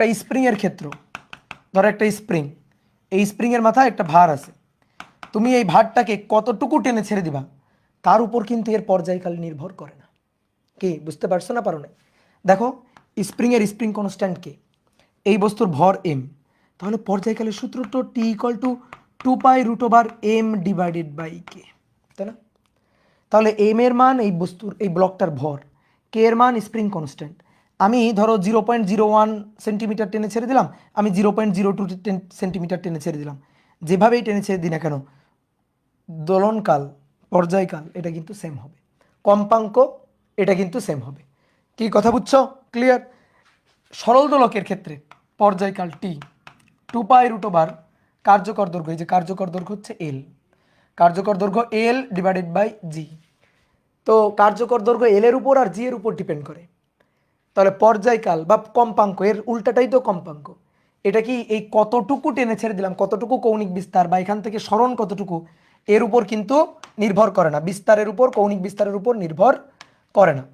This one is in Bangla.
একটা স্প্রিং এর ক্ষেত্র, ধরো একটা স্প্রিং, এই স্প্রিং এর মাথায় একটা ভার আছে, তুমি এই ভারটাকে কতটুকু টেনে ছেড়ে দিবা তার উপর কিন্তু এর পর্যায়কাল নির্ভর করে না। কি বুঝতে পারছো না পারো না? দেখো স্প্রিং এর স্প্রিং কনস্ট্যান্ট কে, এই বস্তুর ভর এম, তাহলে পর্যায়কালের সূত্র তো T equal to 2π√m divided by k, তাই না? তাহলে এম এর মান এই বস্তুর এই ব্লকটার ভর, কে এর মান স্প্রিং কনস্ট্যান্ট। আমি ধরো 0.01 সেন্টিমিটার টেনে ছেড়ে দিলাম, আমি 0.02 সেন্টিমিটার টেনে ছেড়ে দিলাম, যেভাবেই টেনে ছেড়ে দিই না কেন দোলনকাল, পর্যায়কাল এটা কিন্তু সেম হবে, কম্পাঙ্ক এটা কিন্তু সেম হবে। কি কথা বুঝছো? ক্লিয়ার? সরল দোলকের ক্ষেত্রে পর্যায়কাল টি, 2π√, কার্যকর দৈর্ঘ্য, এই যে কার্যকর দৈর্ঘ্য হচ্ছে এল, কার্যকর দৈর্ঘ্য এল ডিভাইডেড বাই জি। তো কার্যকর দৈর্ঘ্য এল এর উপর আর জি এর উপর ডিপেন্ড করে। তাহলে পর্যায়কাল বা কম্পাঙ্ক, এর উল্টাটাই তো কম্পাঙ্ক। এটা কি এই কতটুকু টেনে ছেড়ে দিলাম, কতটুকু কৌণিক বিস্তার বা এখান থেকে সরণ কতটুকু, এর উপর কিন্তু নির্ভর করে না, বিস্তারের উপর, কৌণিক বিস্তারের উপর নির্ভর করে না।